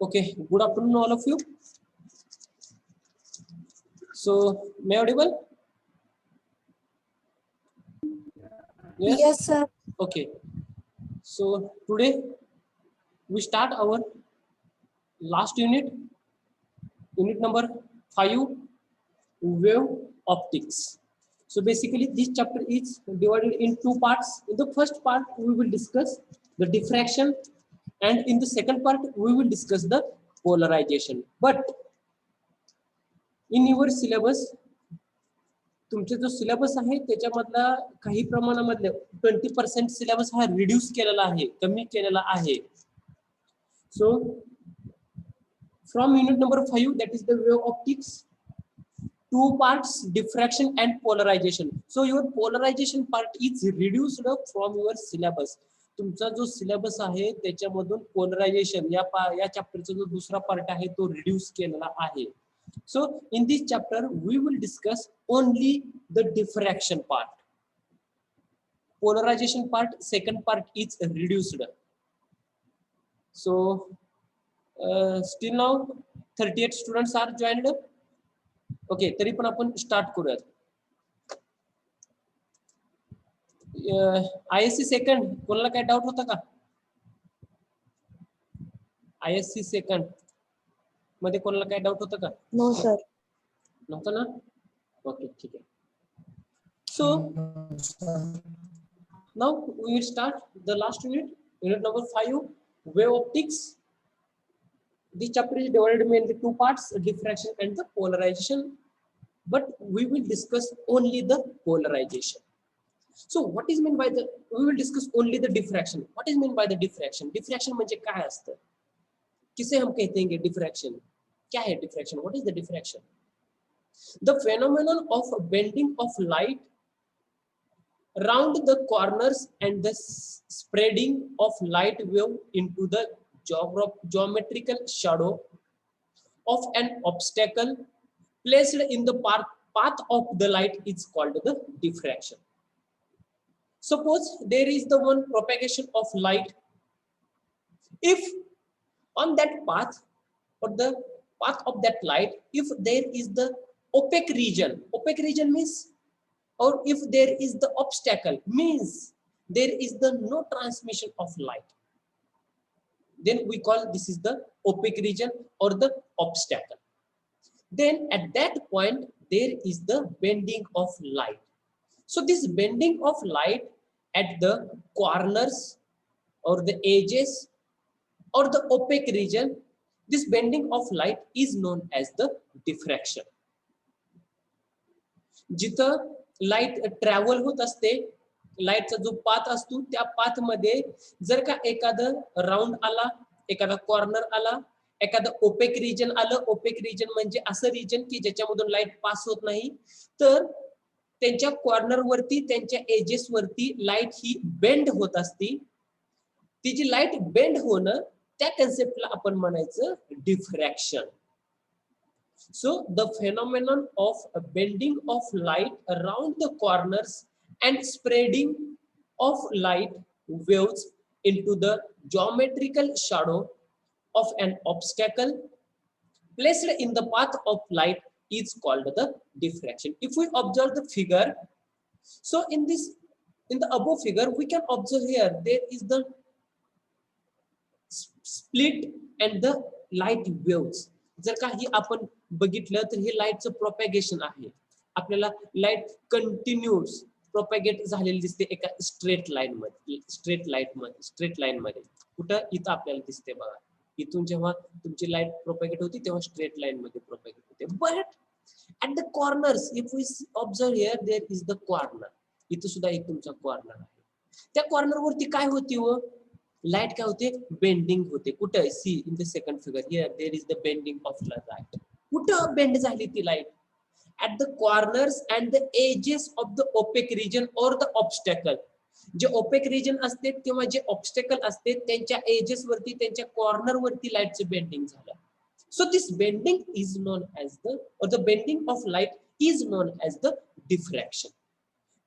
Okay, good afternoon, all of you. So, may I audible? Yes? Yes, sir. Okay. So, today we start our last unit, unit number 5, wave optics. So, basically, this chapter is divided in two parts. In the first part, we will discuss the diffraction, and in the second part, we will discuss the polarization. But in your syllabus, तुमचे जो syllabus आहे त्याच्यामधला काही प्रमाणामध्ये 20% syllabus हा reduce केलेला आहे, कमी केलेला आहे. So from unit number 5 that is the wave optics, two parts, diffraction and polarization. So your polarization part is reduced from your syllabus. तुमचा जो सिलेबस आहे त्याच्यामधून पोलरायझेशन या चॅप्टरचा जो दुसरा पार्ट आहे तो रिड्यूस केलेला आहे. So in this chapter we will discuss only the diffraction part. Polarization part, second part is reduced. So still now 38 students are joined. Okay, तरी पण आपण स्टार्ट करूयात. ISC सेकंड कोणाला काय डाऊट होता का? ISC सेकंड मध्ये कोणाला काय डाऊट होता का? No, sir. नव्हतं ना? ओके, ठीक आहे. So now we will start the last unit, unit number 5, wave optics. This chapter is divided mainly two parts, diffraction and the polarization, but we will discuss only the polarization. So what is meant by the, we will discuss only the diffraction. What is meant by the diffraction? Diffraction म्हणजे काय असतं? किसे हम कहते हैं diffraction? क्या है diffraction? What is the diffraction? The phenomenon of bending of light round the corners and the spreading of light wave into the geometrical shadow of an obstacle placed in the path of the light is called the diffraction. Suppose there is the one propagation of light. If on that path or the path of that light, if there is the opaque region means, or if there is the obstacle means there is the no transmission of light, then we call this is the opaque region or the obstacle. Then at that point there is the bending of light. So this bending of light at the corners or the edges or the opaque region, this bending of light is known as the diffraction. जिथं light travel होत असते, लाईटचा जो path असतो त्या path मध्ये जर का एखादं राऊंड आला, एखादा कॉर्नर आला, एखादा ओपेक रिजन आलं. ओपेक रिजन म्हणजे असं रिजन की ज्याच्यामधून लाईट पास होत नाही, तर त्यांच्या कॉर्नर वरती, त्यांच्या एजेस वरती लाईट ही बेंड होत असती. ती जी लाईट बेंड होणं, त्या कन्सेप्टला आपण म्हणायचं diffraction. So the phenomenon of bending of light around the corners and spreading of light waves into the geometrical shadow of an obstacle placed in the path of light is called the diffraction. If we observe the figure, so in the above figure we can observe here there is the split and the light waves. जर काही आपण बघितलं तर हे लाईटचं propagation आहे. आपल्याला light continuous propagate झालेली दिसते एका स्ट्रेट लाईन मध्ये. कुठं? इथं आपल्याला दिसते बघा. इथून जेव्हा तुमची लाईट प्रोपॅगेट होती तेव्हा स्ट्रेट लाईन मध्ये प्रोपॅगेट होते. But at the corners if we observe here there is the corner. इथं सुद्धा एक तुमचा कॉर्नर आहे. त्या कॉर्नर वरती काय होती व लाईट काय होते? बेंडिंग होते. कुठं? See in the second figure here there is the bending of light. कुठं बेंड झाली ती light? At the corners and the edges of the opaque region or the obstacle. जे ओपेक रिजन असते किंवा जे ऑब्स्टॅकल असते त्यांच्या एजेस वरती, त्यांच्या कॉर्नर वरती लाईटचं बेंडिंग झालं. So this bending is known as the, or the bending of light is known as the diffraction.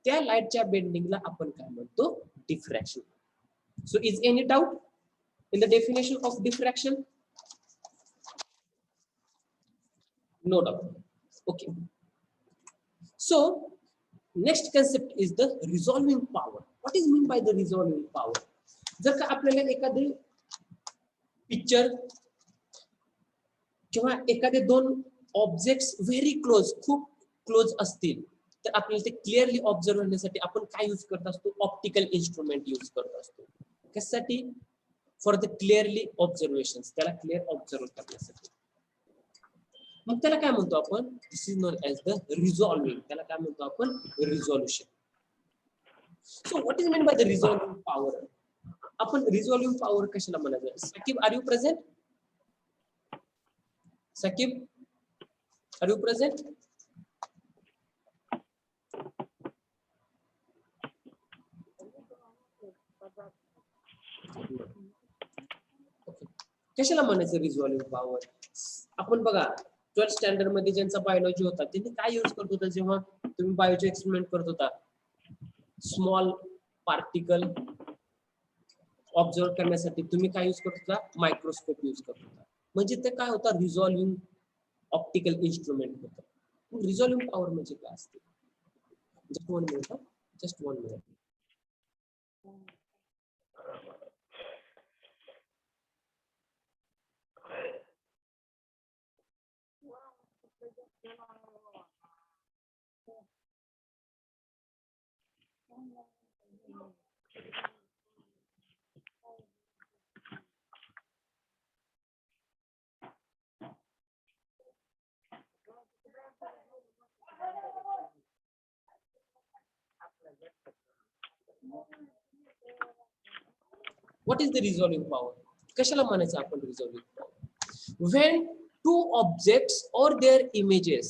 त्या लाईटच्या बेंडिंगला आपण काय म्हणतो? Diffraction. So is any doubt in the definition of diffraction? No doubt. Okay. So next concept is the resolving power. What is mean by the resolving power? जर का आपल्याला एखादे पिक्चर किंवा एखादे दोन ऑब्जेक्ट्स व्हेरी क्लोज, खूप close असतील, तर आपल्याला ते क्लिअरली ऑब्झर्व करण्यासाठी आपण काय यूज करत असतो? ऑप्टिकल इन्स्ट्रुमेंट यूज करत असतो. कशासाठी? फॉर द क्लिअरली ऑब्झर्वेशन, त्याला क्लिअर ऑब्झर्व करण्यासाठी. मग त्याला काय म्हणतो आपण? This is known as the resolving. त्याला काय म्हणतो आपण? Resolution. So what is mean by the resolving power? आपण रिझॉल्विंग पॉवर कशाला म्हणायचं? Saqib, are you present? Saqib, are you present? कशाला म्हणायचं रिझॉल्विंग पॉवर? आपण बघा 12th स्टँडर्ड मध्ये ज्यांचा बायोलॉजी होता त्यांनी काय यूज करत होता जेव्हा तुम्ही बायोचे एक्सपेरिमेंट करत होता? स्मॉल पार्टिकल ऑब्झर्व करण्यासाठी तुम्ही काय यूज करत होता? मायक्रोस्कोप यूज करत होता. म्हणजे ते काय होता? रिझॉल्विंग ऑप्टिकल इन्स्ट्रुमेंट होतं. रिझॉल्विंग पॉवर म्हणजे काय असते? Just 1 minute, just 1 minute. What is the resolving power? कशाला म्हणायचं आपण resolving power? When two objects or their images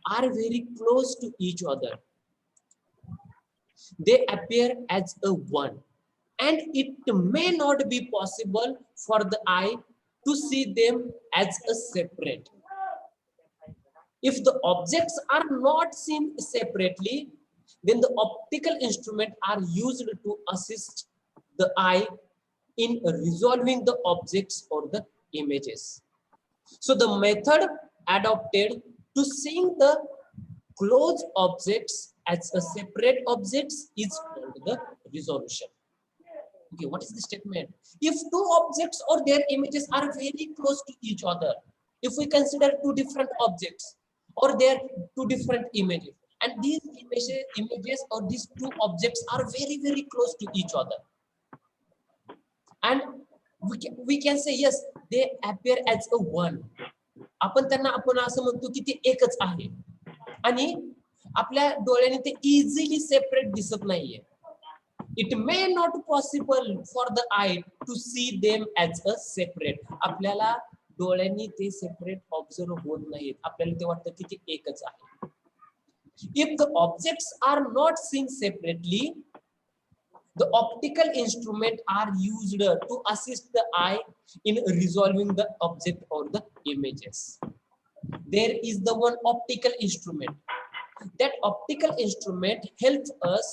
are very close to each other, they appear as a one, and it may not be possible for the eye to see them as a separate. If the objects are not seen separately, then the optical instruments are used to assist the eye in resolving the objects or the images. So the method adopted to seeing the close objects as a separate objects is called the resolution. Okay, what is the statement? If two objects or their images are very close to each other, if we consider two different objects or their two different images, and these images or these two objects are very close to each other, and we can say yes, they appear as a one. आपण त्यांना आपण असं म्हणतो की ते एकच आहे आणि आपल्या डोळ्याने ते इझिली सेपरेट दिसत नाहीये. It may not possible for the eye to see them as a separate. आपल्याला डोळ्यांनी ते सेपरेट ऑब्झर्व होत नाहीत. आपल्याला ते वाटतं की ते एकच आहे. If the objects are not seen separately, the optical instruments are used to assist the eye in resolving the object or the images. There is the one optical instrument. That optical instrument helps us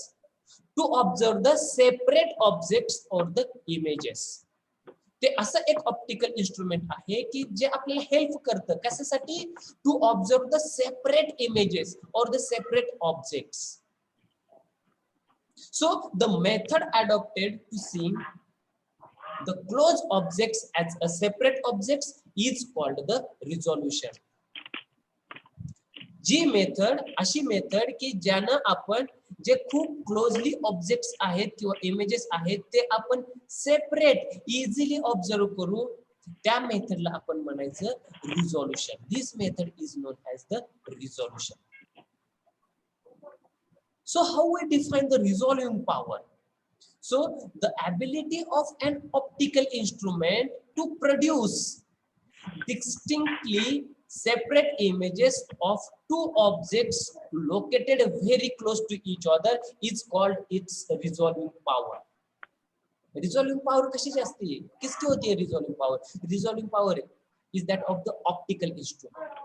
to observe the separate objects or the images. ते असं एक optical instrument आहे की जे आपल्याला help करतं कशासाठी? To observe the separate images or the separate objects. So the method adopted to seeing the close objects as a separate objects is called the resolution. जी method अशी मेथड की ज्यानं आपण जे खूप क्लोजली ऑब्जेक्ट्स आहेत किंवा इमेजेस आहेत ते आपण सेपरेट इझिली ऑब्झर्व करू, त्या मेथडला आपण म्हणायचं resolution. This method is known as the resolution. So how we define the resolving power? So the ability of an optical instrument to produce distinctly separate images of two objects located very close to each other is called its resolving power. Resolving power कशाची असते? किसकी होती है resolving power? Resolving power is that of the optical instrument.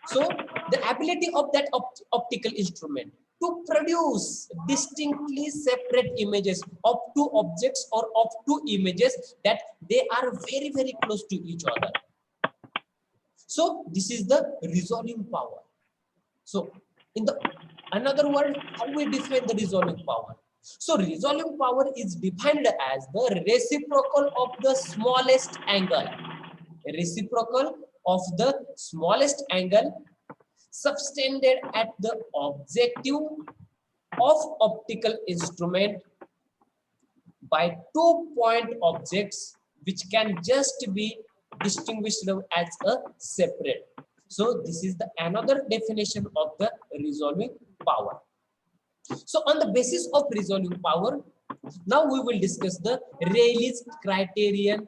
So the ability of that optical instrument to produce distinctly separate images of two objects or of two images that they are very close to each other. So this is the resolving power. So in the another word, how we define the resolving power? So resolving power is defined as the reciprocal of the smallest angle. Reciprocal of the smallest angle subtended at the objective of optical instrument by 2-point objects which can just be distinguished as a separate. So this is the another definition of the resolving power. So on the basis of resolving power, now we will discuss the Rayleigh's criterion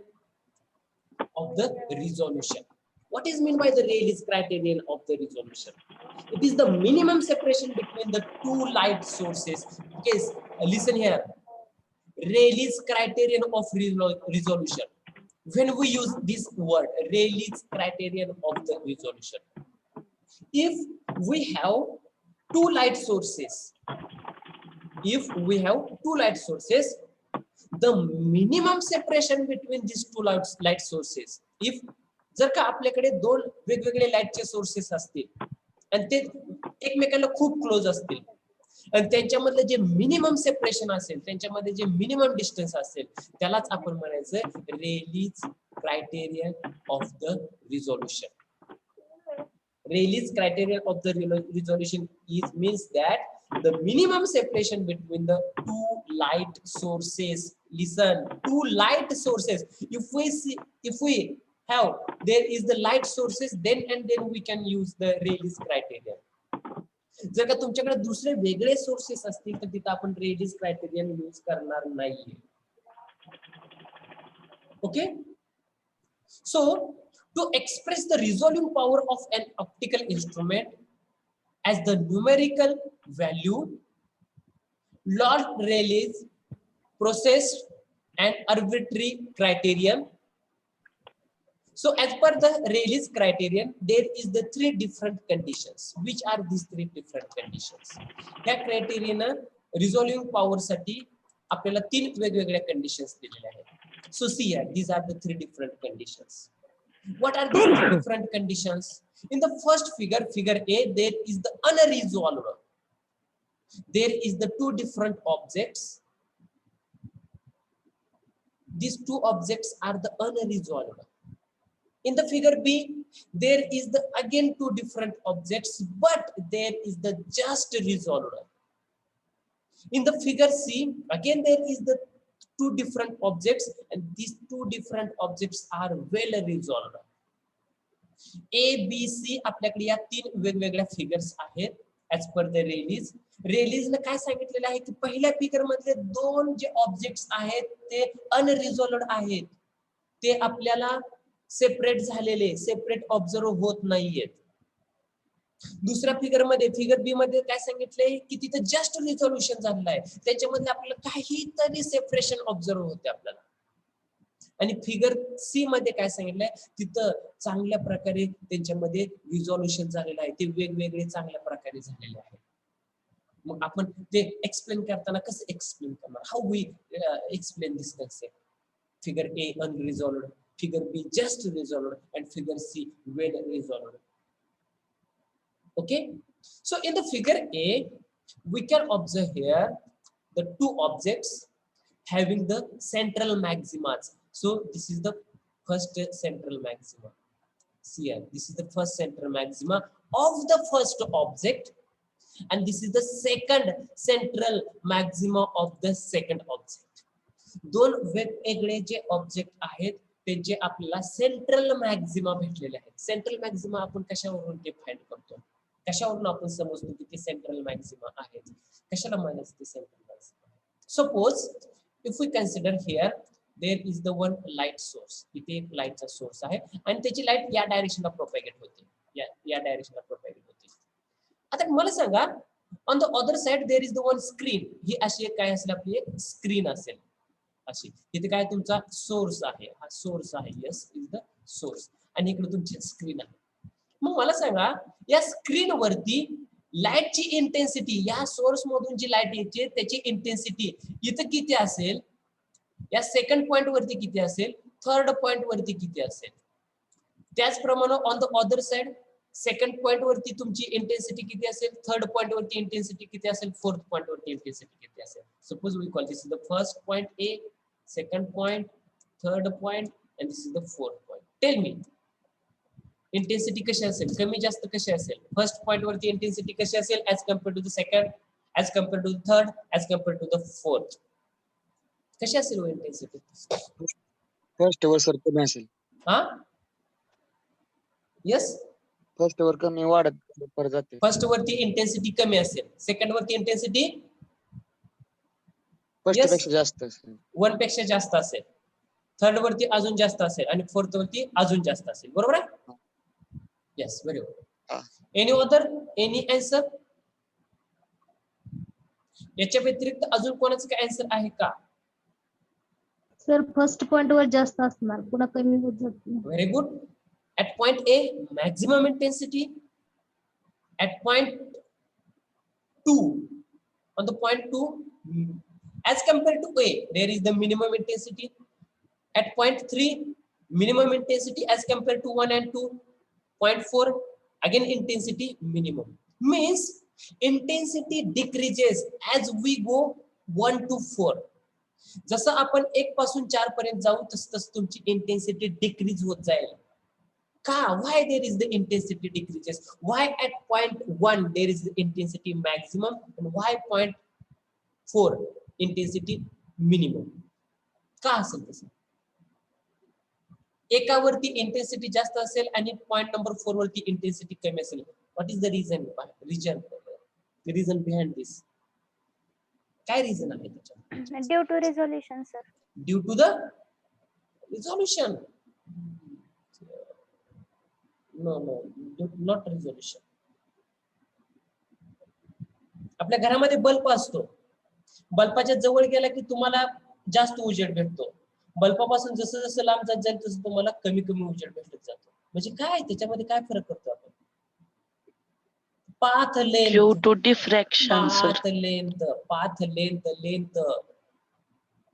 of the resolution. What is meant by the Rayleigh's criterion of the resolution? It is the minimum separation between the two light sources. Okay, listen here. Rayleigh's criterion of resolution. When we use this word, Rayleigh's criterion of the resolution, if we have two light sources, the minimum separation between these two light sources, if जर का आपल्याकडे दोन वेगवेगळे लाईटचे sources असतील आणि ते एकमेकांना खूप क्लोज असतील आणि त्यांच्यामधलं जे मिनिमम सेपरेशन असेल, त्यांच्यामध्ये जे मिनिमम डिस्टन्स असेल, त्यालाच आपण म्हणायचं Rayleigh's criterion of the resolution. Rayleigh's criterion of the resolution means that the minimum separation between the two light sources. Listen, two light sources. If we have, there is the light sources, then we can use the Rayleigh's criterion. जर का तुमच्याकडे दुसरे वेगळे sources असतील तर तिथे आपण Rayleigh's criterion use करणार नाहीये. Okay? So to express the resolving power of an optical instrument as the numerical value, Lord Rayleigh's processed an arbitrary criterion. So as per the Rayleigh's criterion, there is the three different conditions. Which are these three different conditions? या criterion resolving power साठी आपल्याला तीन वेगवेगळ्या conditions दिलेल्या आहेत. So see here, these are the three different conditions. What are these different conditions? In the first figure, figure A, there is the unresolved. There is the two different objects. These two objects are the unresolved. In the figure B, there is the again two different objects, but there is the just resolved. In the figure C, again there is the two different objects, and these two different objects are well resolved. A, B, C आपल्याकडे या तीन वेगवेगळ्या figures आहेत as per the Rayleigh's. Rayleigh'ने काय सांगितलेलं आहे की पहिल्या फिगर मधले दोन जे ऑब्जेक्ट्स आहेत ते अनरिझॉल्व्ड आहेत, ते आपल्याला सेपरेट झालेले, सेपरेट ऑब्झर्व होत नाहीयेत. दुसऱ्या फिगर मध्ये, फिगर बी मध्ये काय सांगितलंय की तिथे जस्ट रिझोल्यूशन झालेलं आहे, त्याच्यामध्ये आपल्याला काहीतरी सेपरेशन ऑब्झर्व होते आपल्याला. आणि फिगर सी मध्ये काय सांगितलंय, तिथं चांगल्या प्रकारे त्यांच्यामध्ये रिझोल्यूशन झालेलं आहे, ते वेगवेगळे चांगल्या प्रकारे झालेले आहे. मग आपण ते एक्सप्लेन करताना कसं एक्सप्लेन करणार? How we explain this concept? Figure A unresolved, figure B just resolved, and figure C well resolved. Okay, so in the figure A, we can observe here the two objects having the central maximas. So this is the first central maxima. See here, this is the first central maxima of the first object, and this is the second central maxima of the second object. दोन वेगवेगळे जे object आहेत त्यांचे आपल्याला central maxima भेटलेले आहेत. Central maxima आपण कशावरून define करतो, कशावरून आपण समजतो की ते सेंट्रल मॅक्झिमा आहेत, कशाला म्हणायचं ते central maxima? Suppose if we consider here there is the one light source. इथे एक लाईटचा सोर्स आहे आणि त्याची लाईट या डायरेक्शनला प्रोपॅगेट होते, या डायरेक्शनला प्रोपॅगेट होते. आता मला सांगा, on the other side there is the one screen. ही अशी एक काय असेल, आपली एक स्क्रीन असेल अशी. इथे काय तुमचा सोर्स आहे, हा सोर्स आहे, यस इज द सोर्स, आणि इकडे तुमची स्क्रीन आहे. मग मला सांगा, या स्क्रीन वरती लाईटची इंटेन्सिटी, या सोर्स मधून जी लाईट येते त्याची इंटेन्सिटी इथे किती असेल, या सेकंड पॉइंट वरती किती असेल, थर्ड पॉइंट वरती किती असेल? त्याचप्रमाणे on the other side second point वरती तुमची इंटेन्सिटी किती असेल, थर्ड पॉइंट वरती इंटेन्सिटी किती असेल, फोर्थ पॉइंट वरती इंटेन्सिटी किती असेल. Suppose we call this is the first point A, second point, third point, and this is the fourth point. Tell me, intensity कशी असेल, कमी जास्त कशी असेल, फर्स्ट पॉइंट वरती इंटेन्सिटी कशी असेल as compare to the second, as compare to the third, as compare to the fourth, कशी असेल इंटेन्सिटी? फर्स्ट वर सर कमी असेल. हा यस, फर्स्ट वर कमी वाढत परत जाते. फर्स्ट वरती इंटेन्सिटी कमी असेल, सेकंड वरती इंटेन्सिटी फर्स्ट पेक्षा जास्त असेल, 1 पेक्षा जास्त असेल, थर्ड वरती अजून जास्त असेल आणि फोर्थ वरती अजून जास्त असेल. बरोबर आहे? Yes, very good. Any other, any answer? याच्या व्यतिरिक्त अजून कोणाचं काय आन्सर आहे का? सर फर्स्ट पॉइंट वर जास्त असणार, पुन्हा कमी होत जाते. Very good. At point A, maximum intensity. At point 2, on the point 2, as compared to A, there is the minimum intensity. At point 3, minimum intensity as compared to 1 and 2. Point 4, again intensity minimum. Means intensity decreases as we go 1 to 4. जसं आपण 1 पासून 4 पर्यंत जाऊ तसं तुमची intensity decrease होत जाईल. का? Why there is the intensity decreases? Why at point 1 there is the intensity maximum and why point 4 intensity minimum? का असेल तसं? एकावरती इंटेन्सिटी जास्त असेल आणि पॉइंट नंबर 4 वरती इंटेन्सिटी कमी असेल. What is the reason? Reason behind this काय रिझन आहे त्याच्यात? Due to resolution sir. Due to the resolution. No, not resolution. आपल्या घरामध्ये बल्ब असतो, बल्बाच्या जवळ गेला की तुम्हाला जास्त उजेड भेटतो, बल्बापासून जसं जसं लांब जात जाईल तसं तुम्हाला कमी कमी उजेड भेटत जातो. म्हणजे काय त्याच्यामध्ये काय फरक करतो आपण? Path length, due to diffraction sir. Path length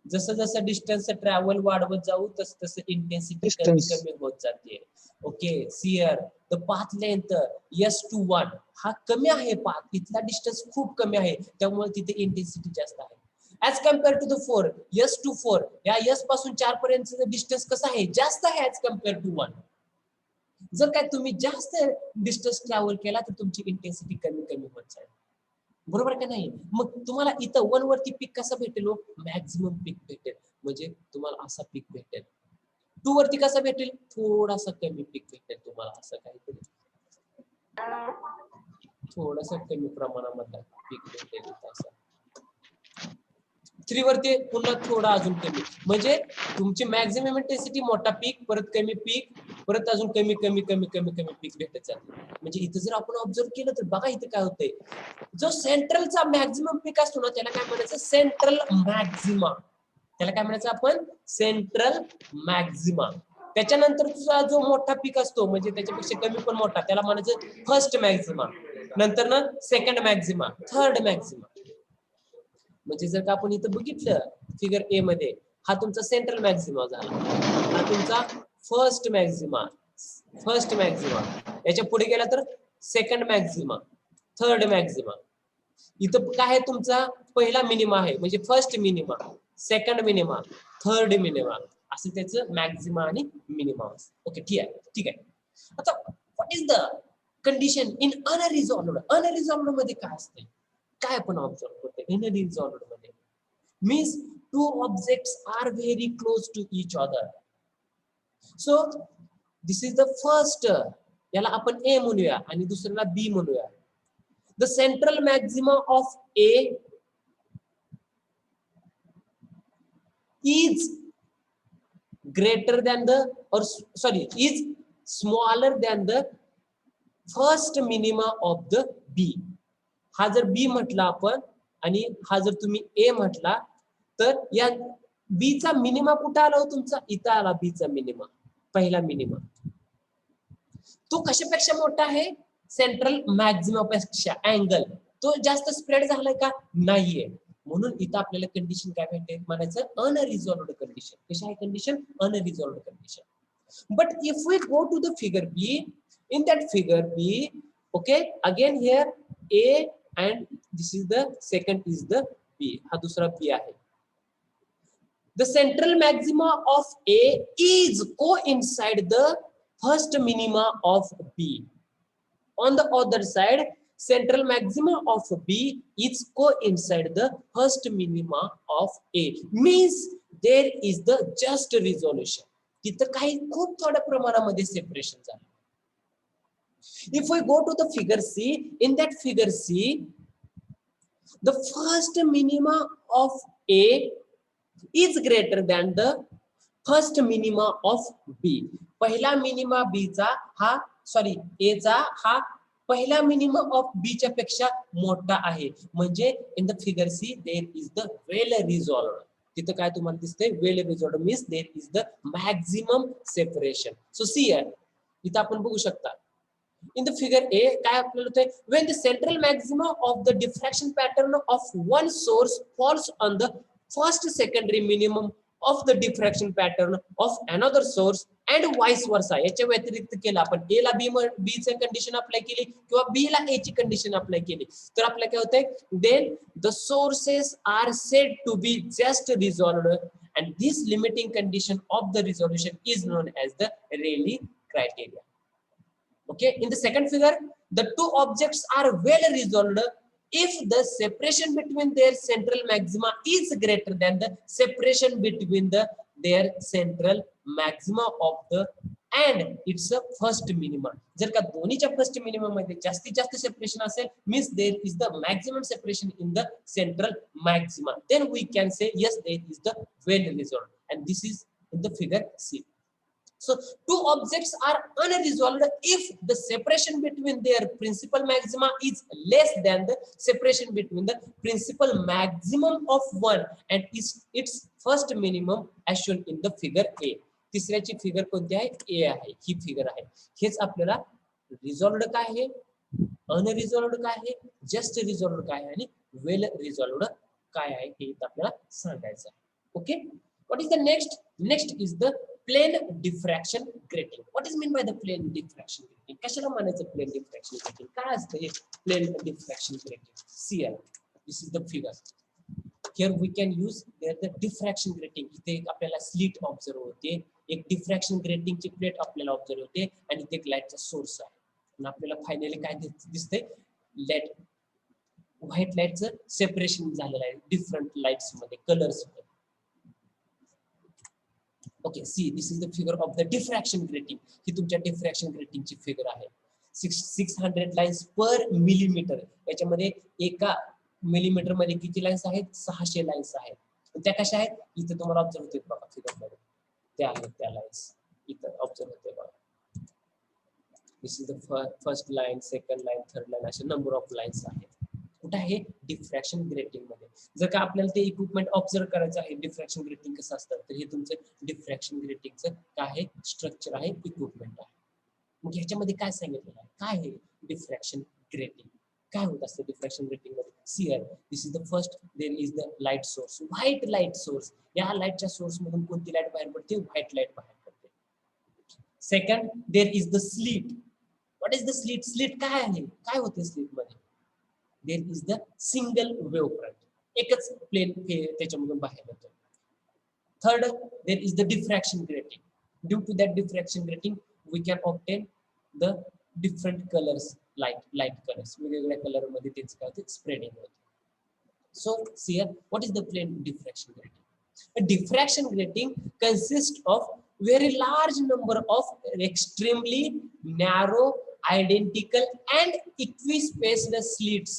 जसं जसं डिस्टन्स ट्रॅव्हल वाढवत जाऊ तसं तसं इंटेन्सिटी कमी कमी होत जाते. Okay, sir the path length S21 हा कमी आहे, पाथ इथला डिस्टन्स खूप कमी आहे, त्यामुळे तिथे इंटेन्सिटी जास्त आहे. As compare to the 4, S24 या S पासून 4 पर्यंतचा डिस्टन्स कसा आहे? जास्त आहे ऍज कम्पेअर टू 1. जर काय तुम्ही जास्त डिस्टन्स ट्रॅव्हल केला तर तुमची इंटेन्सिटी कमी कमी होत जाईल. बरोबर का नाही? मग तुम्हाला इथं 1 वरती पीक कसा भेटेल? मॅक्झिमम पीक भेटेल, म्हणजे तुम्हाला असा पीक भेटेल. 2 वरती कसा भेटेल? थोडासा कमी पीक भेटेल तुम्हाला, असं काहीतरी थोडासा कमी प्रमाणामध्ये पीक भेटेल असं. 3 वरती पुन्हा थोडा अजून कमी, म्हणजे तुमची मॅक्झिमम इंटेन्सिटी मोठा पीक, परत कमी पीक, परत अजून कमी कमी कमी कमी कमी पीक भेटत जाते. म्हणजे इथं जर आपण ऑब्झर्व केलं तर बघा इथं काय होतंय, जो सेंट्रलचा मॅक्झिमम पीक असतो ना त्याला काय म्हणायचं? Central maxima. त्याला काय म्हणायचं आपण? Central maxima. त्याच्यानंतर तुझा जो मोठा पीक असतो म्हणजे त्याच्यापेक्षा कमी पण मोठा, त्याला म्हणायचं फर्स्ट मॅक्झिमा. नंतर ना सेकंड मॅक्झिमा, थर्ड मॅक्झिमा. म्हणजे जर का आपण इथं बघितलं फिगर ए मध्ये, हा तुमचा सेंट्रल मॅक्झिमा झाला, हा तुमचा फर्स्ट मॅक्झिमा. याच्या पुढे गेला तर सेकंड मॅक्झिमा, थर्ड मॅक्झिमा. इथं काय आहे? तुमचा पहिला मिनिमा आहे, म्हणजे first minima, second minima, third minima, असं त्याचं मॅक्झिमा आणि मिनिमा. ओके, ठीक आहे. आता what is the condition in unresolved? Unresolved मध्ये काय असते? काय आपण ऑब्झर्व करतो अनरिझॉल्व्ड मध्ये? Means 2 objects are very close to each other. So this is the first, याला आपण ए म्हणूया आणि दुसऱ्याला बी म्हणूया. The central maxima of A is greater than the, or sorry, is smaller than the first minima of the B. हा जर B म्हटला आपण आणि हा जर तुम्ही A म्हटला तर या B चा मिनिमा कुठे आला हो तुमचा? इथं आला B चा मिनिमा, पहिला मिनिमा. तो कशापेक्षा मोठा आहे? सेंट्रल मॅक्झिमा पेक्षा. अँगल तो जास्त स्प्रेड झालाय का? नाहीये. म्हणून इथं आपल्याला कंडिशन काय भेटेल म्हणायचं? Unresolved condition. कशी आहे condition? Unresolved condition. But if we go to the figure B, in that figure B, okay, again here A and this is the second is the B. हा दूसरा B आहे. The central maxima of A is coincide the first minima of B. On the other side, central maxima of B is coincide the first minima of A. Means there is the just resolution. तिथं काही खूप थोड्या प्रमाणामध्ये separation झालं. If we go to the figure C, in that figure C, the first minima of A is greater than the first minima of B. पहिला minima B चा हा sorry A चा हा पहिला मिनिमा ऑफ B च्या पेक्षा मोठा आहे. म्हणजे in the figure C there is the well resolved. तिथं काय तुम्हाला दिसतंय well resolved means there is the maximum separation. So see here इथं आपण बघू शकता in the figure A काय आपल्याला होतंय when the central maxima of the diffraction pattern of one source falls on the first secondary minimum of the diffraction pattern of another source and vice versa. याच्या व्यतिरिक्त केलं आपण A La B ची condition apply केली किंवा B La A ची condition apply केली तर आपल्याला काय होतंय then the sources are said to be just resolved and this limiting condition of the resolution is known as the Rayleigh criteria. Okay, in the second figure, the two objects are well resolved if the separation between their central maxima is greater than the separation between their central maxima of the and its first minima. जर का दोन्हीच्या first minimum मध्ये जास्तीत जास्त separation असेल means there is the maximum separation in the central maxima, then we can say yes there is the well resolved, and this is in the figure C. So two objects are unresolved if the separation between their principal maxima is less than the separation between the principal maximum of one and its first minimum as shown in the figure A. तिसऱ्याची figure कोणती आहे A आहे. ही figure आहे. हेच आपल्याला रिझॉल्व्ड काय आहे अनरिझॉल्व्ड काय आहे जस्ट रिझॉल्व्ड काय आहे आणि वेल रिझॉल्व्ड काय आहे हे आपल्याला सांगायचं आहे. Okay, what is the next is the plane diffraction grating. What is mean by the plane diffraction grating? कशाला म्हणायचं plane diffraction grating? काय असतं हे plane diffraction grating? See here, this is the figure. Here we can use there the diffraction grating. इथे आपल्याला slit observe होते, एक diffraction grating ची plate आपल्याला ऑब्झर्व होते आणि इथे एक लाईटचा सोर्स आहे. आणि आपल्याला फायनली काय दिसतंय लाईट व्हाईट लाईटचं सेपरेशन झालेलं आहे डिफरंट लाईट्स मध्ये कलर्स मध्ये. Okay, see, this is the figure of the diffraction grating. ही तुमच्या diffraction grating ची फिगर आहे. 600 लाइन्स पर मिलीमीटर. याच्यामध्ये एका मिलीमीटर मध्ये किती लाइन्स आहेत 600 लाइन्स आहेत. त्या कशा आहेत इथे तुम्हाला ऑब्झर्व होते बघा फिगर मध्ये त्या आहेत त्या लाइन्स इथे ऑब्झर्व होते बघा. This is the first line second line third line असे नंबर ऑफ लाइन्स आहेत. कुठे आहे डिफ्रॅक्शन ग्रेटिंग मध्ये. जर का आपल्याला ते इक्विपमेंट ऑब्झर्व करायचं आहे डिफ्रॅक्शन ग्रेटिंग कसं असतं तर हे तुमचं डिफ्रॅक्शन ग्रेटिंगचं काय आहे स्ट्रक्चर आहे इक्विपमेंट आहे. मग ह्याच्यामध्ये काय सांगितलेलं आहे काय आहे डिफ्रॅक्शन ग्रेटिंग काय होत असतं डिफ्रॅक्शन ग्रेटिंग मध्ये. See here this is the first there is the light source white light source. या लाईटच्या सोर्स मधून कोणती लाईट बाहेर पडते व्हाईट लाईट बाहेर पडते. Second there is the slit. What is the slit. Slit काय आहे काय होते स्लिट मध्ये there is the single wave front. एकच प्लेन त्याच्यामधून बाहेर येतो. Third there is the diffraction grating. Due to that diffraction grating we can obtain the different colors light colors. वेगवेगळ्या कलर मध्ये त्याचं काय होते स्प्रेडिंग होते. So see here what is the plane diffraction grating. A diffraction grating consists of very large number of extremely narrow identical and equispaced slits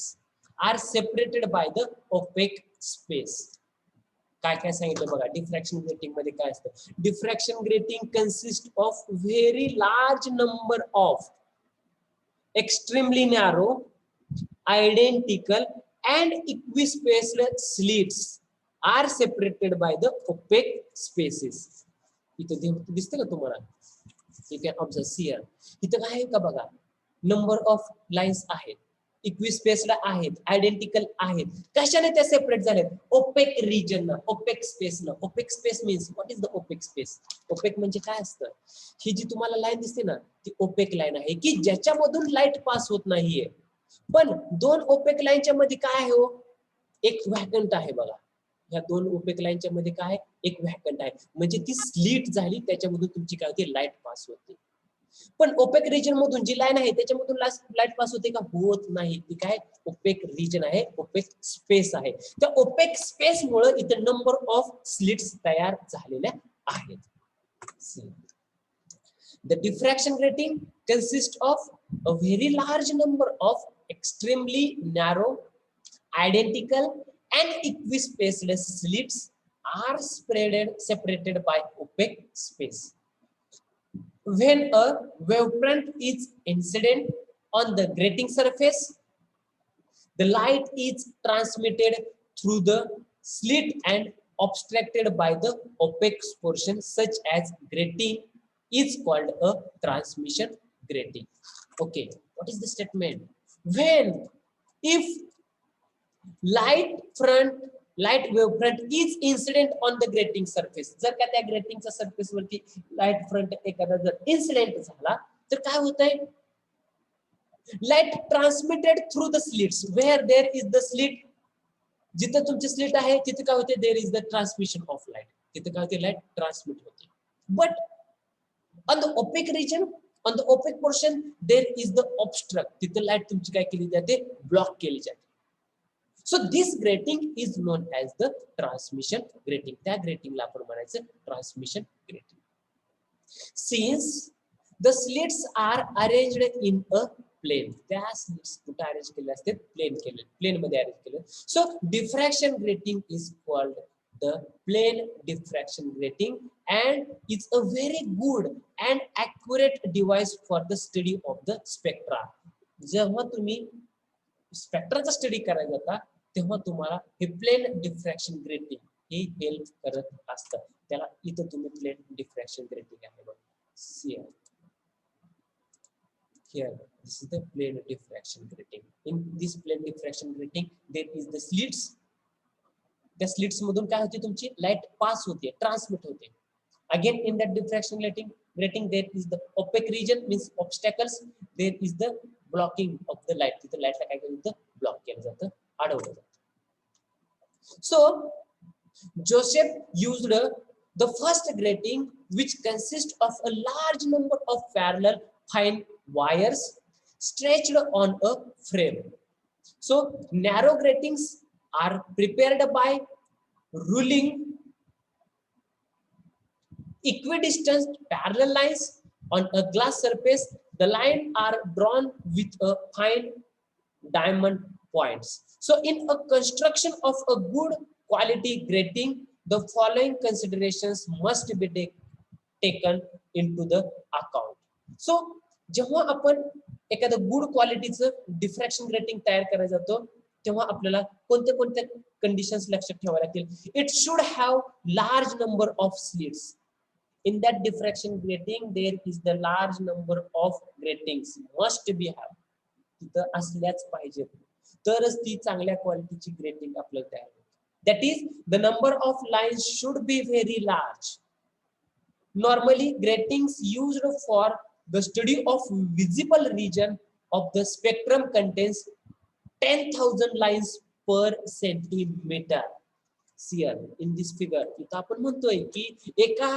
are separated by the opaque space. काय काय सांगितलं बघा diffraction grating मध्ये काय असतं. Diffraction grating consists of very large number of extremely narrow identical and equispaced slits are separated by the opaque spaces. इथं दिसतं का तुम्हाला. You can observe here. इथं काय आहे का बघा नंबर ऑफ लाइन्स आहेत इक्विस्पेस्ड आहेत, आयडेंटिकल आहेत. कशाने त्या सेपरेट झालेत? ओपेक रिजन ना, ओपेक स्पेस ना. Opaque space means what is the opaque space? Opaque म्हणजे काय असतं? ही जी तुम्हाला लाईन दिसते ना, ती ओपेक लाईन आहे की ज्याच्यामधून लाईट पास होत नाहीये. पण दोन ओपेक लाईनच्या मध्ये काय आहे हो? एक व्हॅकंट आहे बघा. या दोन ओपेक लाईनच्या मध्ये काय? एक व्हॅकंट आहे. म्हणजे ती स्लिट झाली, त्याच्यामधून तुमची काय होते? लाईट पास होते. पण ओपेक रिजन मधून जी लाईन आहे त्याच्यामधून लाईट पास होते का? होत नाही. ती काय? ओपेक रिजन आहे, ओपेक स्पेस आहे. त्या ओपेक स्पेस मुळे इथे नंबर ऑफ स्लिट्स तयार झालेल्या आहेत. The diffraction grating consists of a very large number of extremely narrow, identical and equispaced slits are separated by opaque space. When a wavefront is incident on the grating surface, the light is transmitted through the slit and obstructed by the opaque portion, such as grating is called a transmission grating. Okay, what is the statement? When, if light wavefront is incident on the grating surface, जर का त्या ग्रेटिंगच्या surface वरती light front एखादा जर incident झाला तर काय होतंय? Light transmitted through the slits. Where there is the slit, जिथं तुमची स्लिट आहे तिथे काय होते? There is the transmission of light. तिथे काय होते? लाईट ट्रान्समिट होते. But on the opaque region, on the opaque portion, there is the obstruct. तिथे लाईट तुमची काय केली जाते? ब्लॉक केली जाते. So this grating is known as the transmission grating. त्या grating ला आपण म्हणायचं transmission grating. Since the slits are arranged in a plane, त्या slits कुठे अरेंज केले असते? प्लेन मध्ये अरेंज केले. So diffraction grating is called the plane diffraction grating and it's a very good and accurate device for the study of the spectra. जेव्हा तुम्ही स्पेक्ट्राचा study करायला जाता तेव्हा तुम्हाला हे प्लेन डिफ्रॅक्शन ग्रेटिंग हे हेल्प करत असतं. त्याला इथं तुम्ही प्लेन डिफ्रॅक्शन ग्रेटिंग आहे बघा. Here this is the plane diffraction grating. In this plane diffraction grating there is the slits. त्या स्लिट्स मधून काय होते? तुमची लाईट पास होते, ट्रान्समिट होते. Again in that diffraction grating there is the opaque region means obstacles. There is the blocking of the light. तिथे लाईटला काय केलं जातं? ब्लॉक केलं जातं, अडवलं जातं. So Joseph used the first grating which consists of a large number of parallel fine wires stretched on a frame. So narrow gratings are prepared by ruling equidistant parallel lines on a glass surface. The lines are drawn with a fine diamond points. So in a construction of a good quality grating, the following considerations must be taken into the account. So जेव्हा आपण एखादं good क्वालिटीचं diffraction grating तयार करायला जातो तेव्हा आपल्याला कोणत्या कोणत्या कंडिशन्स लक्षात ठेवाव्या लागतील? It should have large number of slits. In that diffraction grating there is the large number of gratings must be have. तिथं असल्याच पाहिजे तरच ती चांगल्या क्वालिटीची ग्रेटिंग आपल्याला तयार होते. That is the number of lines should be very large. Normally gratings used for the study of visible region of the spectrum contains 10,000 lines per centimeter. Here in this figure इथं आपण म्हणतोय की एका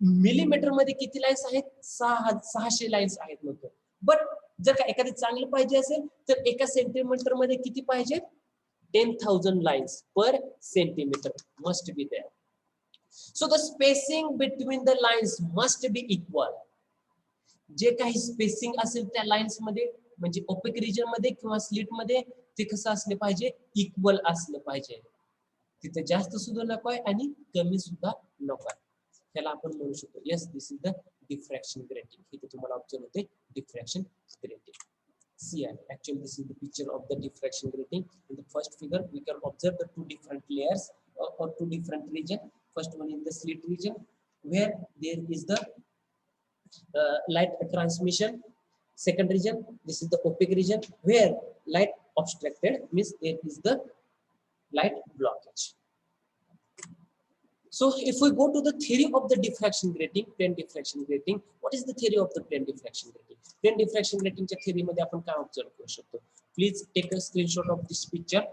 millimetre मध्ये किती lines आहेत? 600 lines आहेत म्हणतो. बट जर का एखादी चांगलं पाहिजे असेल तर एका सेंटीमीटर मध्ये किती पाहिजे? 10,000 lines per centimetre must be there. So the spacing between the lines must be equal. जे काही स्पेसिंग असेल त्या लाईन्स मध्ये म्हणजे ओपेक रिजन मध्ये किंवा स्लिट मध्ये ते कसं असले पाहिजे? इक्वल असलं पाहिजे. तिथे जास्त सुद्धा नको आहे आणि कमी सुद्धा नको आहे. त्याला आपण म्हणू शकतो yes this is the diffraction grating. इथे तुम्हाला ऑब्झर्व होते diffraction grating. See actually this is the picture of the diffraction grating. In the first figure we can observe the two different layers or two different region. First one is the slit region where there is the light transmission. Second region, this is the opaque region where light obstructed, means there is the light blockage. So if we go to the theory of the diffraction grating, plane diffraction grating, what is the theory of the plane diffraction grating? Plane diffraction grating च्या theory मध्ये आपण काय observe करू शकतो? Please take a screenshot of this picture.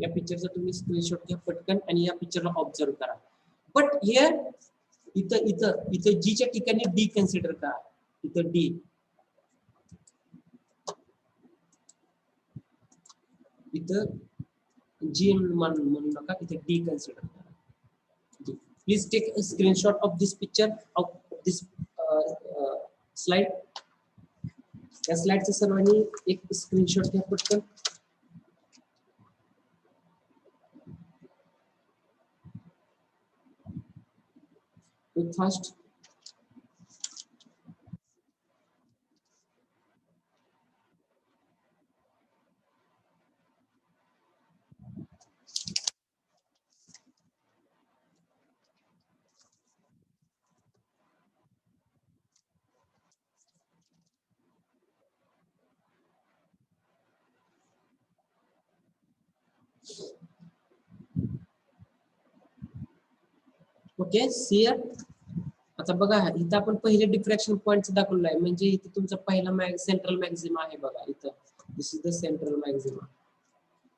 या पिक्चरचा तुम्ही screenshot घ्या पटकन आणि या पिक्चरला ऑब्जर्व करा. बट हियर इथं जी च्या ठिकाणी डी कन्सिडर करा. इथं डी, इथं जी म्हणू नका, इथं डी कन्सिडर करा. Please take a screenshot of this picture, of this slide. या स्लाइडचा सर्वांनी एक स्क्रीनशॉट घ्या पटकन. Fast. ओके, सी आता बघा इथं आपण पहिले डिफ्रॅक्शन पॉइंट दाखवलं आहे. म्हणजे इथं तुमचा पहिला सेंट्रल मॅक्झिमा आहे बघा. इथं this is the central Maxima.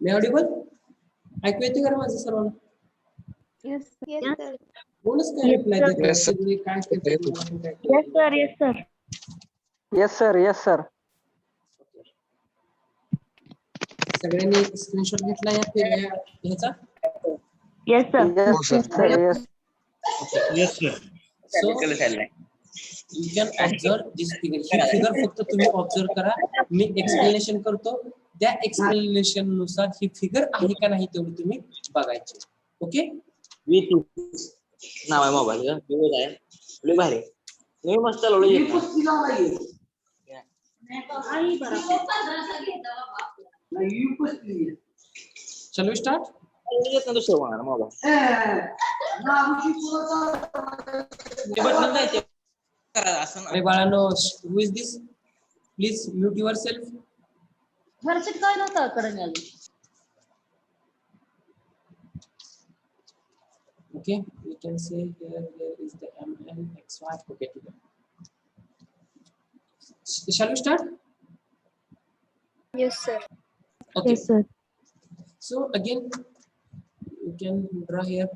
Me Audible? ऐकू येते का माझं सर्वांना? Yes, sir. कोणच काय रिप्लाय देत नाही. Yes, sir. सगळे काय करतात? मला पण काय Yes, कळत नाही. sir. Yes, sir. Yes, sir. Yes, sir. सगळ्यांनी स्क्रीनशॉट घेतला ह्याचा? Yes, sir. Yes, Oh, sir. sir. Yes. Yes, sir. So you can observe this figure. He figure फक्त तुम्ही ऑब्झर्व करा. मी एक्सप्लेनेशन करतो. त्या एक्सप्लेनेशन नुसार ही फिगर आहे का नाही तेवढी तुम्ही बघायची. ओके, नाव आहे मोबाईल आहे लय भारी लय मस्त चालवलं. shall we start? येत ना दुसरं कोणाला मोबाईल असं अरे बाळांनो, who is this? Please mute yourself. हर्षित काय नव्हतं कडे Okay, we can say here there is the mn xy. Okay, ठीक है. Shall we start? Yes, sir. Okay. Yes, sir. So again, you can draw here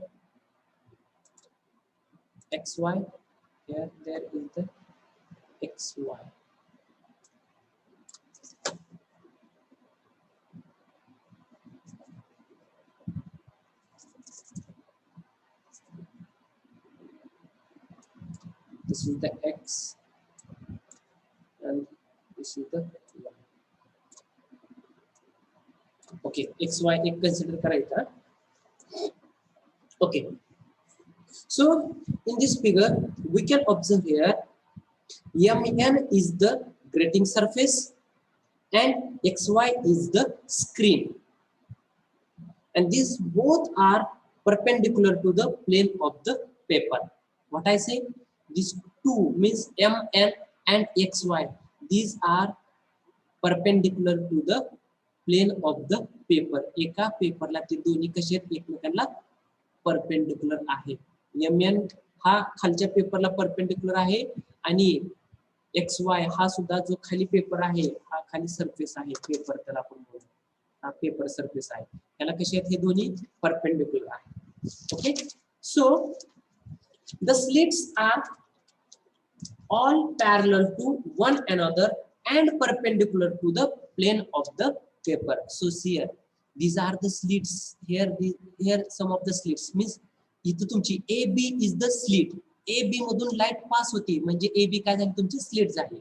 xy. Here there is the xy. This is the x and this is the y. Okay, xy एक consider करायचा. Okay, so in this figure we can observe here mn is the grating surface and xy is the screen, and these both are perpendicular to the plane of the paper. What I say, these two means mn and xy, these are perpendicular to the plane of the paper. एका पेपरला ते दोन्ही कसे एकमेकांना perpendicular आहे. mn हा खालच्या पेपरला परपेंडिक्युलर आहे आणि xy हा सुद्धा जो खाली पेपर आहे, हा खाली सरफेस आहे पेपर, त्याला आपण म्हणू हा पेपर सरफेस आहे. त्याला कसे आहेत हे दोन्ही परपेंडिक्युलर आहे. Okay, so the slits are all parallel to one another and perpendicular to the plane of the paper. So see here, these are the slits. Here some of the slits means इथं तुमची AB is the slit. AB मधून light पास होती म्हणजे AB काय झाली तुमची slit झाली.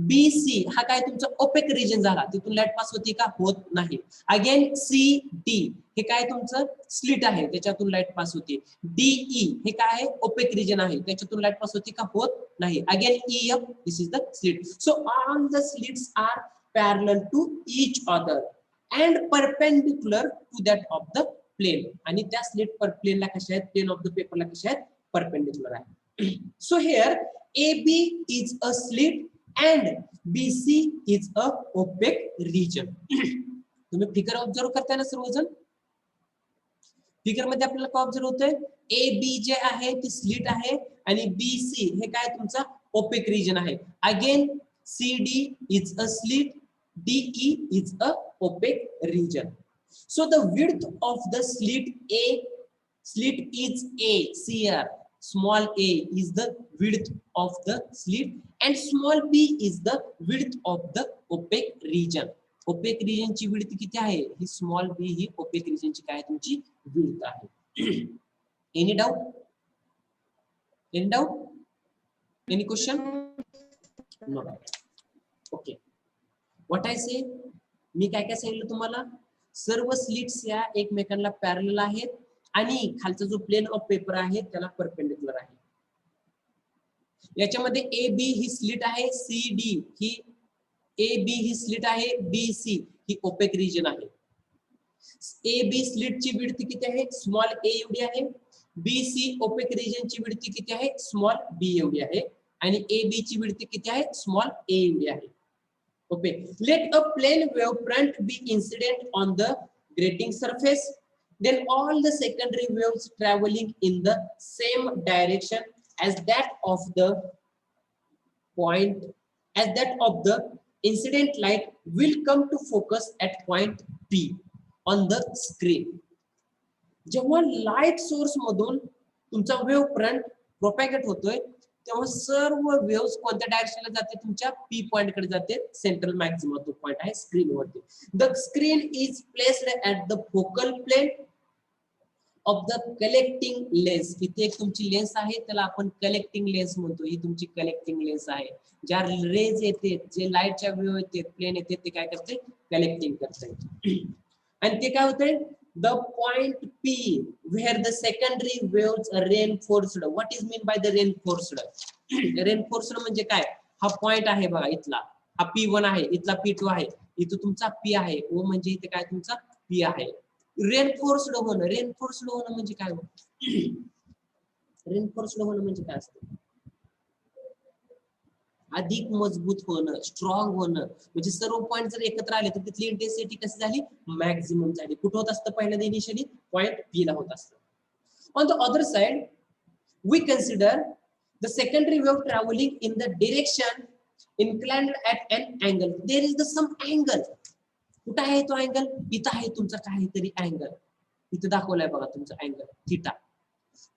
BC हा काय तुमचा ओपेक रिजन झाला, तिथून लाईट पास होती का? होत नाही. अगेन CD हे काय तुमचं स्लिट आहे, त्याच्यातून लाईट पास होते. DE हे काय आहे? ओपेक रिजन आहे, त्याच्यातून लाईट पास होती का? होत नाही. Again EF this is the slit. So all the slits are parallel to each other and perpendicular to that of the plane. आणि त्या स्लिट पर प्लेनला कशा आहेत? प्लेन ऑफ द पेपरला कशा आहेत? परपेंडिक्युलर आहे. So here AB is a slit and BC is a opaque region. तुम्ही फिगर ऑब्झर्व करताय ना सर्वजण? फिगर मध्ये आपल्याला काय ऑब्झर्व होतंय, ए बी जे आहे ती स्लिट आहे आणि बी सी हे काय तुमचा ओपेक रिजन आहे. Again C D is a slit, D E is a opaque region. So the width of the slit is A, here small a is the width of the slit and small b is the width of the opaque region. Opaque region ची width किती आहे? ही small b ही opaque region ची काय तुमची width आहे. Any doubt? Any doubt? Any question? No doubt. Okay. What I say? मी काय काय सांगितलं तुम्हाला? सर्व स्लिट्स या एकमेकांना पॅरलल आहेत आणि खालचा जो प्लेन ऑफ पेपर आहे त्याला परपेंडिक्युलर आहे. याच्यामध्ये ए बी ही स्लिट आहे, सी डी ही ए बी ही स्लिट आहे, बी सी ही ओपेक रिजन आहे. ए बी स्लिट ची विड्थ किती आहे? स्मॉल ए एवढी आहे. बी सी ओपेक रिजन ची विड्थ किती आहे? स्मॉल बी एवढी आहे आणि ए बी ची विड्थ किती आहे? स्मॉल ए एवढी आहे. Okay, let a plane wave front be incident on the grating surface, then all the secondary waves traveling in the same direction as that of the incident light will come to focus at point P on the screen. जेव्हा light source मधून तुमचा wave front propagate होतोय तेव्हा सर्व waves कोणत्या डायरेक्शनला जाते? तुमच्या P point कडे जाते. सेंट्रल मॅक्सिमम तो पॉइंट आहे स्क्रीन वरती. The screen is placed at the focal plane of the collecting lens. इथे एक तुमची लेन्स आहे त्याला आपण कलेक्टिंग लेन्स म्हणतो. ही तुमची कलेक्टिंग लेन्स आहे. ज्या रेज येते, जे लाईटच्या वेव्ह येते, प्लेन येते, ते काय करते? कलेक्टिंग करते. आणि ते काय होते? The point P where the secondary waves are reinforced. What is mean by the reinforced? Reinforced म्हणजे काय? हा पॉइंट आहे बघा इथला, हा P1 आहे, इथला P2 आहे, इथं तुमचा P आहे. O म्हणजे इथे काय तुमचा P आहे. रेनफोर्स्ड होणं, रेनफोर्स्ड होणं म्हणजे काय? रेनफोर्स्ड होणं म्हणजे काय असतं? अधिक मजबूत होणं, स्ट्रॉंग होणं. म्हणजे सर्व पॉइंट जर एकत्र आले तर तिथली इंटेन्सिटी कशी झाली? मॅक्सिमम झाली. कुठं होत असतं पहिल्यांदा? इनिशियली पॉइंट पी ला होत असतं. On the other side we consider the secondary wave travelling in the direction inclined at an angle. There is the some angle. कुठं आहे तो अँगल? इथं आहे तुमचा काहीतरी अँगल. इथं दाखवलाय बघा तुमचा अँगल थीटा.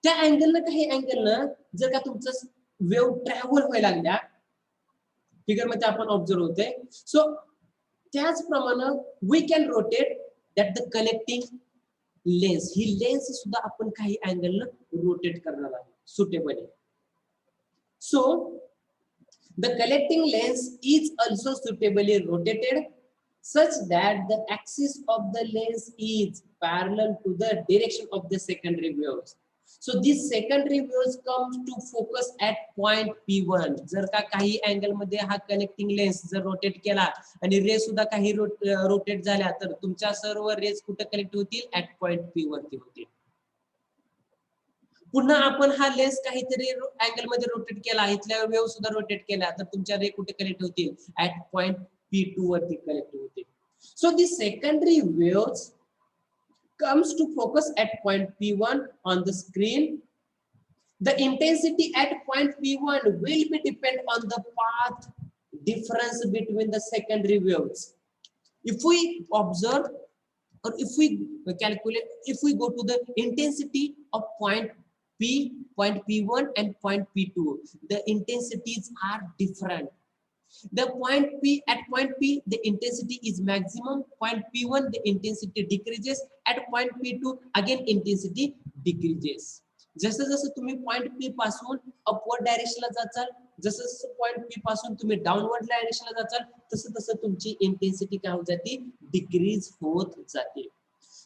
त्या अँगलनं काही अँगलनं जर का तुमचं वेव्ह ट्रॅव्हल व्हायला लागल्या फिगर मध्ये आपण ऑब्झर्व होते. सो त्याचप्रमाणे we can rotate that the collecting lens. ही लेन्स सुद्धा आपण काही अँगलनं रोटेट करणार आहे suitably. So the collecting lens is also suitably rotated such that the axis of the lens is parallel to the direction of the secondary waves. So these secondary waves come to focus at point P1. जर का काही angle मध्ये हा connecting lens जर rotate केला आणि रे सुद्धा काही रोटेट झाल्या तर तुमच्या सर्व रेज कुठे कनेक्ट होतील? ऍट पॉइंट P वरती होतील. पुन्हा आपण हा लेन्स काहीतरी अँगल मध्ये रोटेट केला, इथल्या वेव्ह सुद्धा रोटेट केला तर तुमच्या रे कुठे कनेक्ट होतील? ऍट पॉइंट P2 वरती कनेक्ट होतील. So the secondary waves comes to focus at point P1 on the screen. The intensity at point P1 will be depend on the path difference between the secondary waves. If we observe or if we calculate, if we go to the intensity of point P, point P1 and point P2, the intensities are different. The point P, at point P the intensity is maximum, point P1 the intensity decreases, at point P2 again intensity decreases. जसं जसं तुम्ही point P पासून upward डायरेक्शनला जाचाल, जसं जसं point P पासून तुम्ही downward डायरेक्शनला जाचाल तसं तसं तुमची इंटेन्सिटी काय होत जाते? डिक्रीज होत जाते.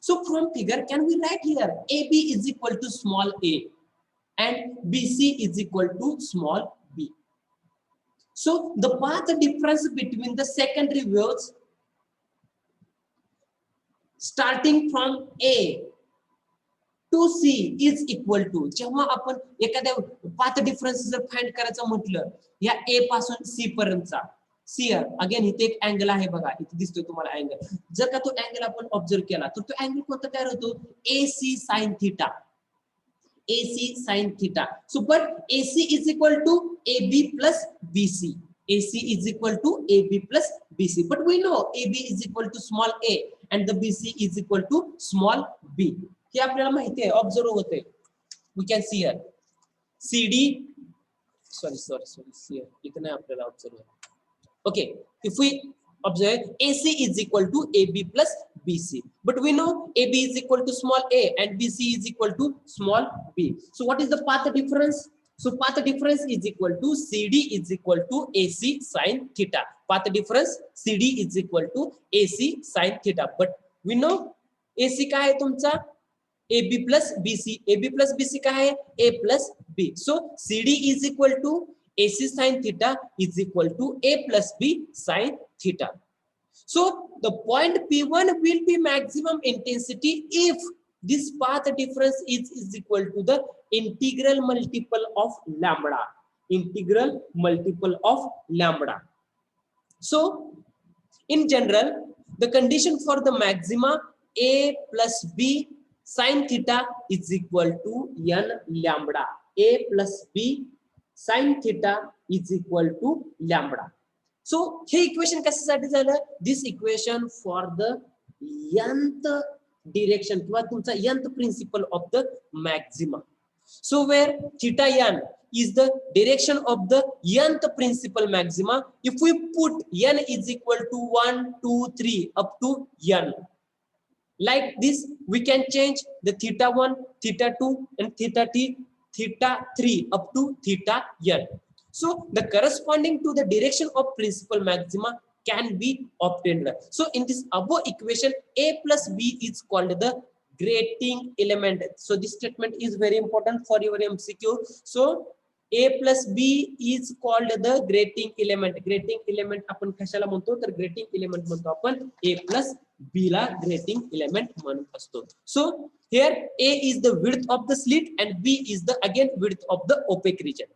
So from figure can we write here AB is equal to small a and BC is equal to small b. So the path difference between the secondary waves starting from A to C is equal to. जेव्हा आपण एखाद्या path difference जर find करायचं म्हटलं या A पासून C पर्यंतचा see here again इथे एक अँगल आहे बघा, इथे दिसतोय तुम्हाला अँगल. जर का तो अँगल आपण ऑब्झर्व केला तर तो अँगल कोणता तयार होतो? AC sin theta. AC sin theta. So but AC is equal to AB plus BC. AC is equal to AB plus BC. But we know AB is equal to small a and the BC is equal to small b. हे आपल्याला माहिती आहे, observe होते. We can see here. CD here. इथे नाही आपल्याला observe. Okay, if we observe AC is equal to AB plus BC, but we know AB is equal to small a and BC is equal to small b. So what is the path difference? So path difference is equal to CD is equal to AC sin theta. Path difference CD is equal to AC sin theta. But we know AC काय आहे तुमचा? AB plus BC. AB plus BC काय आहे? A plus B. So CD is equal to AC sin theta is equal to A plus B sin theta. So the point P1 will be maximum intensity if this path difference is equal to the integral multiple of lambda. Integral multiple of lambda. So in general, the condition for the maxima A plus B sin theta is equal to n lambda. A plus B sin theta is equal to lambda. So हे equation कशासाठी झालं? This equation for the nth direction किंवा तुमचा nth principal of the maxima. So where theta n is the direction of the nth principal maxima, if we put n is equal to 1, 2, 3 up to n, like this we can change the theta 1, theta 2 and theta 3 up to theta n. So the corresponding to the direction of principal maxima can be obtained. So in this above equation, A plus B is called the grating element. So this statement is very important for your MCQ. So A plus B is called the grating element. Grating element आपण कशाला म्हणतो? तर grating element म्हणतो आपण A plus B La grating element म्हणत असतो. So here A is the width of the slit and B is the again width of the opaque region.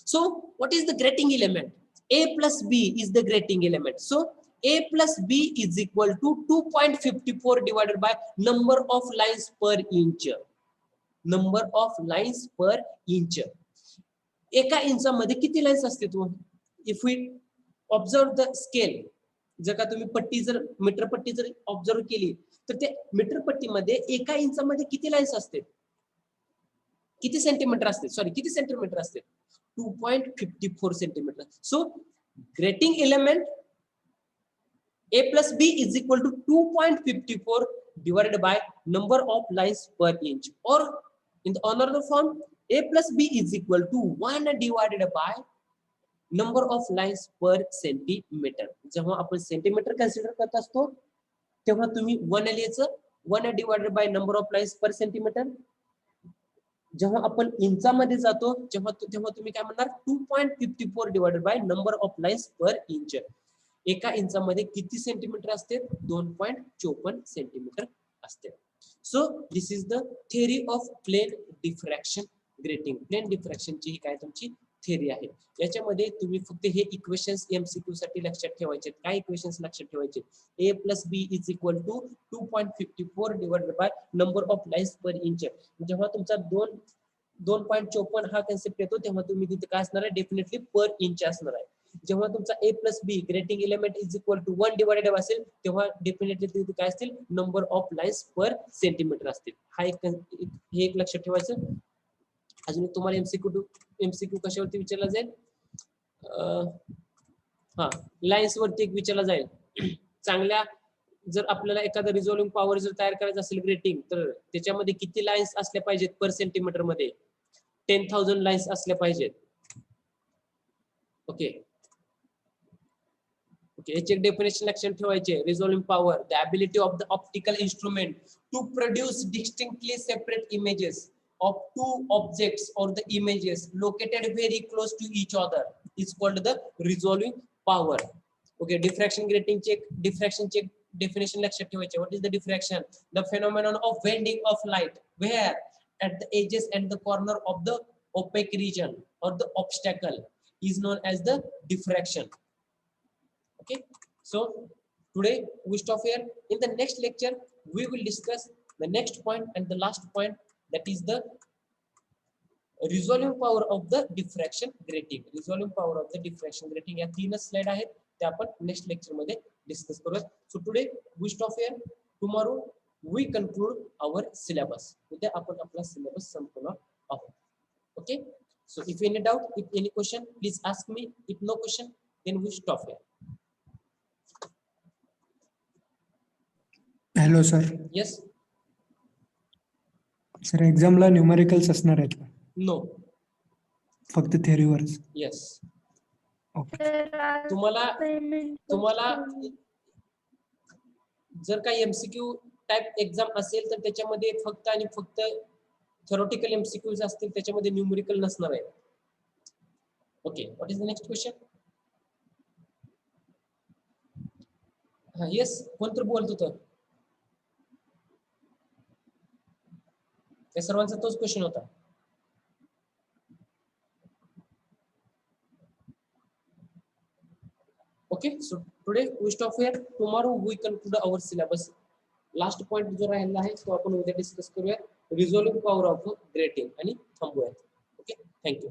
So what is the grating element? A plus B is the grating element. So A plus B is equal to 2.54 divided by number of lines per inch. Number of lines per inch. एका इंचामध्ये किती lines असते? If we observe the scale, जर का तुम्ही पट्टी जर metre पट्टी जर ऑब्झर्व केली तर त्या मीटर पट्टीमध्ये एका इंचामध्ये किती लाईन्स असते? किती सेंटीमीटर असते? सॉरी, किती सेंटीमीटर असते? 2.54 centimetre. So grating element A plus B is equal to 2.54 divided by number of lines per inch, or in the another form A plus B is equal to 1 divided by number of lines per centimeter. जेव्हा आपण centimetre consider करत असतो तेव्हा तुम्ही 1 लिहायचं, 1 divided by number of lines per centimeter. जेव्हा आपण इंचामध्ये जातो तेव्हा तुम्ही काय म्हणणार? 2.54 divided by number of lines per inch. एका इंचामध्ये किती सेंटीमीटर असते? 2.54 सेंटीमीटर असते. So this is the theory of plane diffraction grating. Plane diffraction ची ही काय तुमची थेअरी आहे. याच्यामध्ये तुम्ही फक्त हे इक्वेशन्स MCQ साठी लक्षात ठेवायचे. काय इक्वेशन्स लक्षात ठेवायचे? A plus B is equal to 2.54 divided by number of lines per inch. जेव्हा तुमचा 2.54 हा कन्सेप्ट येतो तेव्हा तुम्ही तिथे काय असणार आहे? डेफिनेटली पर इंच असणार आहे. जेव्हा तुमचा A plus B grating element is equal to 1 divided असेल तेव्हा डेफिनेटली तिथे काय असतील? Number of lines per centimetre असतील. हा एक लक्षात ठेवायचं. अजून तुम्हाला MCQ कशावरती विचारला जाईल? लाईन्स वरती एक विचारला जाईल. चांगल्या जर आपल्याला एखादा रिझॉल्विंग पॉवर जर तयार करायचं असेल ग्रेटिंग, तर त्याच्यामध्ये किती लाईन्स असल्या पाहिजेत पर सेंटीमीटर मध्ये? 10,000 लाईन्स असल्या पाहिजेत. ओके, याचे एक डेफिनेशन लक्षात ठेवायचे. Resolving power, the ability of the optical instrument to produce distinctly separate images of two objects or the images located very close to each other is called the resolving power. Okay, diffraction grating check, diffraction check definition लक्षात ठेवायचे. What is the diffraction? The phenomenon of bending of light where at the edges and the corner of the opaque region or the obstacle is known as the diffraction. Okay, so today we stop here. In the next lecture we will discuss the next point and the last point, that is the resolving power of the diffraction grating. Resolving power of the diffraction grating या तीनच slide आहेत, त्या आपण next lecture मध्ये discuss करूया. So today we stop here. Tomorrow we conclude our syllabus. उद्या आपण आपला सिलेबस संपवणार आहोत. Okay, so if any doubt, if any question, please ask me. If no question, then we stop here. Hello sir. Yes, sir एक्झामला numericals असणार आहेत का? no, फक्त थेअरीवरच? yes. ओके. तुम्हाला जर काही एमसीक्यू टाइप एक्झाम असेल तर त्याच्यामध्ये फक्त आणि फक्त थेरोटिकल एमसीक्यूज असतील, त्याच्यामध्ये न्यूमेरिकल नसणार आहे. Okay, what is the next question? Yes, कोणतर बोलत होतं? त्या सर्वांचा तोच क्वेश्चन होता. Okay, so today we stop here. Tomorrow we conclude our syllabus. Last point जो राहिला आहे तो आपण उद्या डिस्कस करूया. रिझॉल्विंग पॉवर ऑफ ग्रेटिंग आणि थांबूया. Okay, thank you.